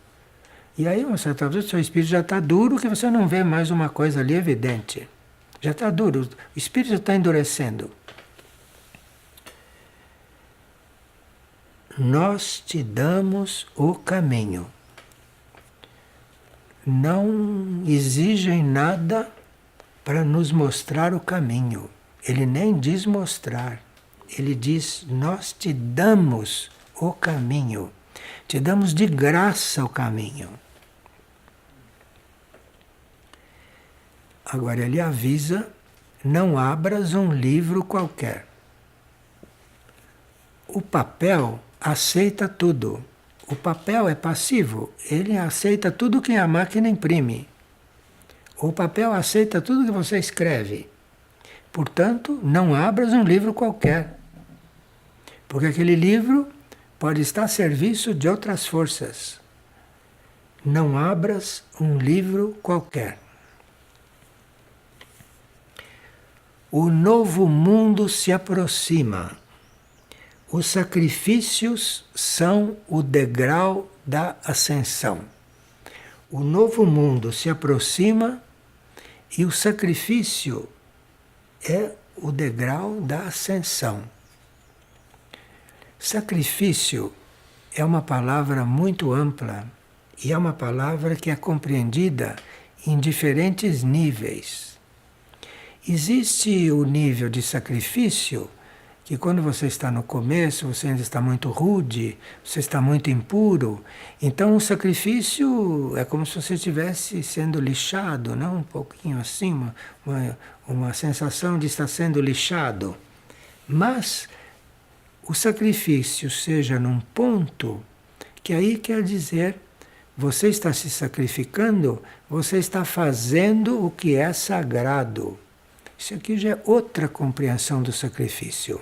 E aí, uma certa vez, o seu espírito já está duro, que você não vê mais uma coisa ali evidente. Já está duro, o espírito está endurecendo. Nós te damos o caminho. Não exigem nada para nos mostrar o caminho. Ele nem diz mostrar. Ele diz, nós te damos o caminho. Te damos de graça o caminho. Agora ele avisa, não abras um livro qualquer. O papel aceita tudo. O papel é passivo, ele aceita tudo que a máquina imprime. O papel aceita tudo que você escreve. Portanto, não abras um livro qualquer. Porque aquele livro pode estar a serviço de outras forças. Não abras um livro qualquer. O novo mundo se aproxima. Os sacrifícios são o degrau da ascensão. O novo mundo se aproxima e o sacrifício é o degrau da ascensão. Sacrifício é uma palavra muito ampla e é uma palavra que é compreendida em diferentes níveis. Existe o nível de sacrifício que quando você está no começo, você ainda está muito rude, você está muito impuro, então o sacrifício é como se você estivesse sendo lixado, não? Um pouquinho assim, uma sensação de estar sendo lixado. Mas o sacrifício seja num ponto que aí quer dizer você está se sacrificando, você está fazendo o que é sagrado. Isso aqui já é outra compreensão do sacrifício.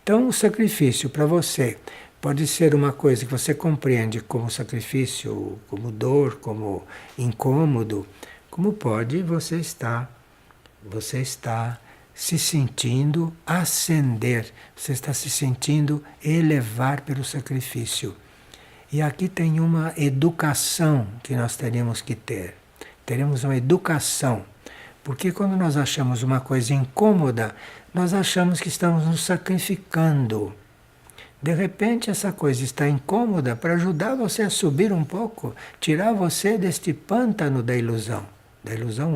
Então, o sacrifício para você pode ser uma coisa que você compreende como sacrifício, como dor, como incômodo, como pode você está se sentindo ascender, você está se sentindo elevar pelo sacrifício. E aqui tem uma educação que nós teríamos que ter. Teremos uma educação. Porque quando nós achamos uma coisa incômoda, nós achamos que estamos nos sacrificando. De repente, essa coisa está incômoda para ajudar você a subir um pouco, tirar você deste pântano da ilusão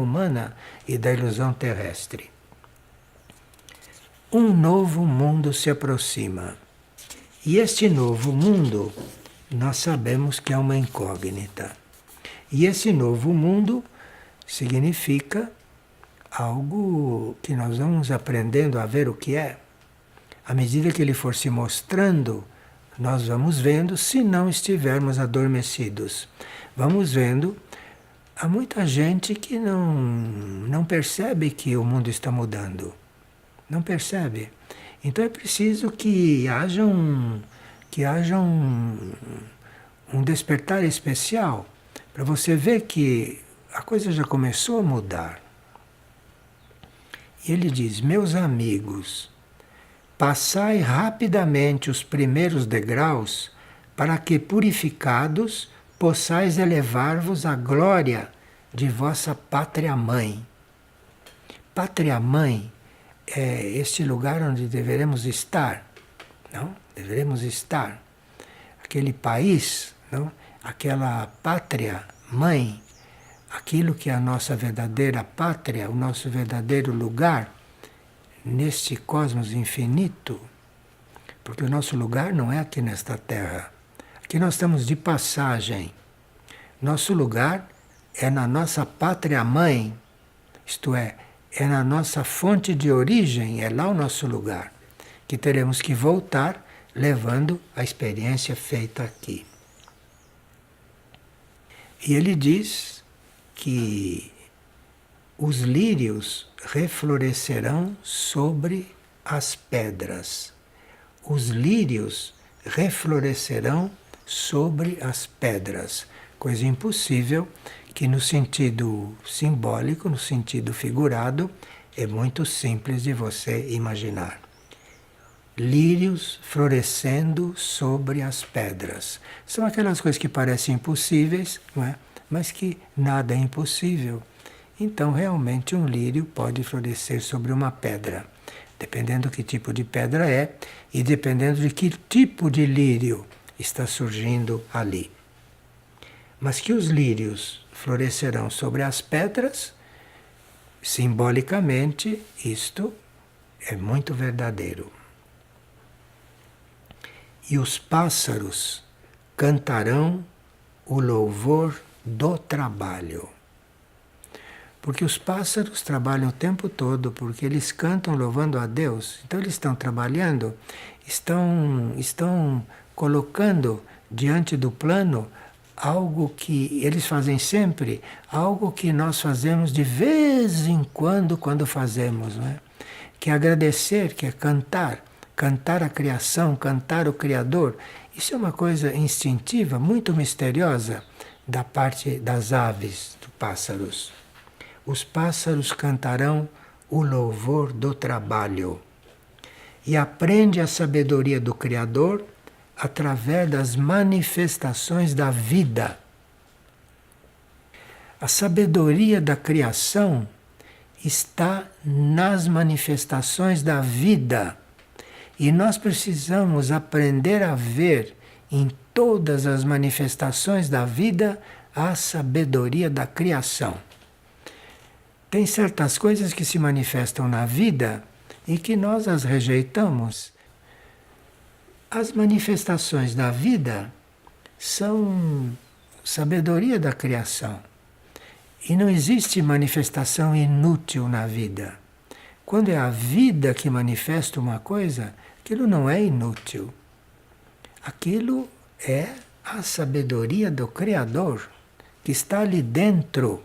humana e da ilusão terrestre. Um novo mundo se aproxima. E este novo mundo, nós sabemos que é uma incógnita. E esse novo mundo significa algo que nós vamos aprendendo a ver o que é. À medida que ele for se mostrando, nós vamos vendo, se não estivermos adormecidos. Vamos vendo, há muita gente que não percebe que o mundo está mudando. Não percebe. Então é preciso que haja um despertar especial para você ver que a coisa já começou a mudar. E ele diz: meus amigos, passai rapidamente os primeiros degraus para que, purificados, possais elevar-vos à glória de vossa pátria-mãe. Pátria-mãe é este lugar onde deveremos estar, não? Deveremos estar. Aquele país, não? Aquela pátria-mãe, aquilo que é a nossa verdadeira pátria, o nosso verdadeiro lugar neste cosmos infinito, porque o nosso lugar não é aqui nesta Terra. Aqui nós estamos de passagem. Nosso lugar é na nossa pátria-mãe, isto é na nossa fonte de origem, é lá o nosso lugar, que teremos que voltar levando a experiência feita aqui. E ele diz que os lírios reflorescerão sobre as pedras. Os lírios reflorescerão sobre as pedras. Coisa impossível que no sentido simbólico, no sentido figurado, é muito simples de você imaginar. Lírios florescendo sobre as pedras. São aquelas coisas que parecem impossíveis, não é? Mas que nada é impossível. Então, realmente, um lírio pode florescer sobre uma pedra, dependendo do que tipo de pedra é e dependendo de que tipo de lírio está surgindo ali. Mas que os lírios florescerão sobre as pedras, simbolicamente, isto é muito verdadeiro. E os pássaros cantarão o louvor do trabalho. Porque os pássaros trabalham o tempo todo, porque eles cantam louvando a Deus. Então eles estão trabalhando, estão colocando diante do plano algo que eles fazem sempre, algo que nós fazemos de vez em quando fazemos, não é? Que é agradecer, que é cantar. Cantar a criação, cantar o Criador. Isso é uma coisa instintiva, muito misteriosa da parte das aves, dos pássaros. Os pássaros cantarão o louvor do trabalho. E aprende a sabedoria do Criador através das manifestações da vida. A sabedoria da criação está nas manifestações da vida. E nós precisamos aprender a ver em todas as manifestações da vida a sabedoria da criação. Tem certas coisas que se manifestam na vida e que nós as rejeitamos. As manifestações da vida são sabedoria da criação. E não existe manifestação inútil na vida. Quando é a vida que manifesta uma coisa, aquilo não é inútil. Aquilo é a sabedoria do Criador que está ali dentro.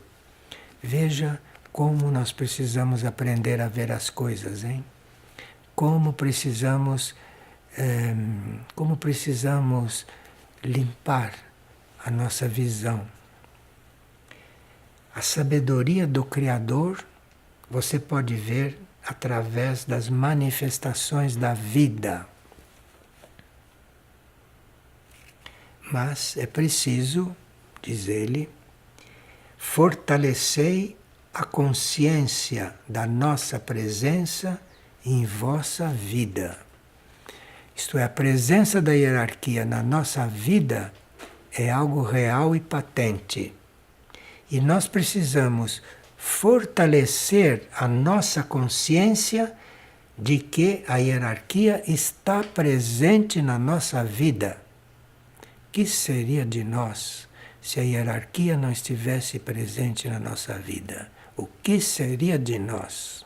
Veja como nós precisamos aprender a ver as coisas, hein? Como precisamos limpar a nossa visão. A sabedoria do Criador você pode ver através das manifestações da vida. Mas é preciso, diz ele, fortalecei a consciência da nossa presença em vossa vida. Isto é, a presença da hierarquia na nossa vida é algo real e patente. E nós precisamos fortalecer a nossa consciência de que a hierarquia está presente na nossa vida. O que seria de nós se a hierarquia não estivesse presente na nossa vida? O que seria de nós?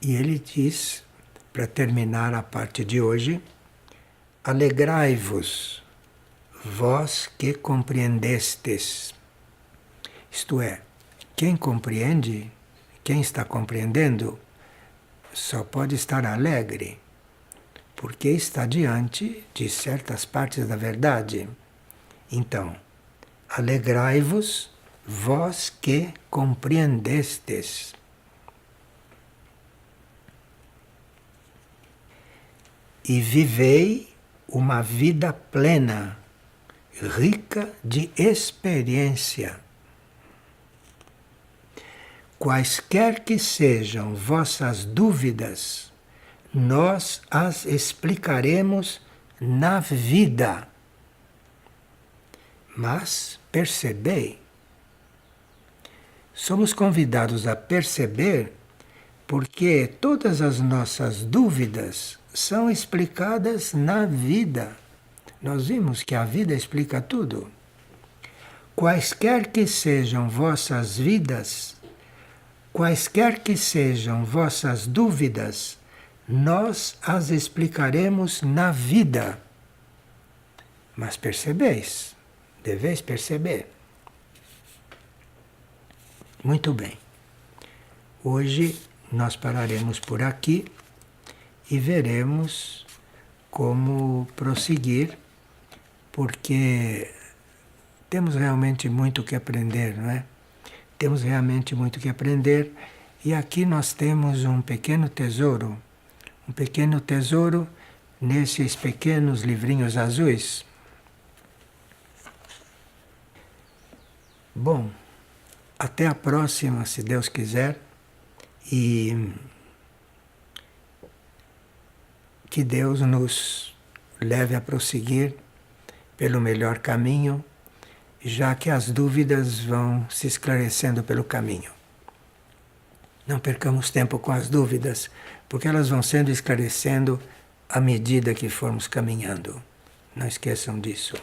E ele diz, para terminar a parte de hoje, alegrai-vos, vós que compreendestes. Isto é, quem compreende, quem está compreendendo, só pode estar alegre, porque está diante de certas partes da verdade. Então, alegrai-vos, vós que compreendestes. E vivei uma vida plena, rica de experiência. Quaisquer que sejam vossas dúvidas, nós as explicaremos na vida. Mas percebei, somos convidados a perceber porque todas as nossas dúvidas são explicadas na vida. Nós vimos que a vida explica tudo. Quaisquer que sejam vossas vidas, quaisquer que sejam vossas dúvidas, nós as explicaremos na vida. Mas percebeis, deveis perceber. Muito bem. Hoje nós pararemos por aqui e veremos como prosseguir, porque temos realmente muito que aprender, não é? Temos realmente muito que aprender, e aqui nós temos um pequeno tesouro nesses pequenos livrinhos azuis. Bom, até a próxima, se Deus quiser, e que Deus nos leve a prosseguir pelo melhor caminho, já que as dúvidas vão se esclarecendo pelo caminho. Não percamos tempo com as dúvidas, porque elas vão sendo esclarecendo à medida que formos caminhando. Não esqueçam disso.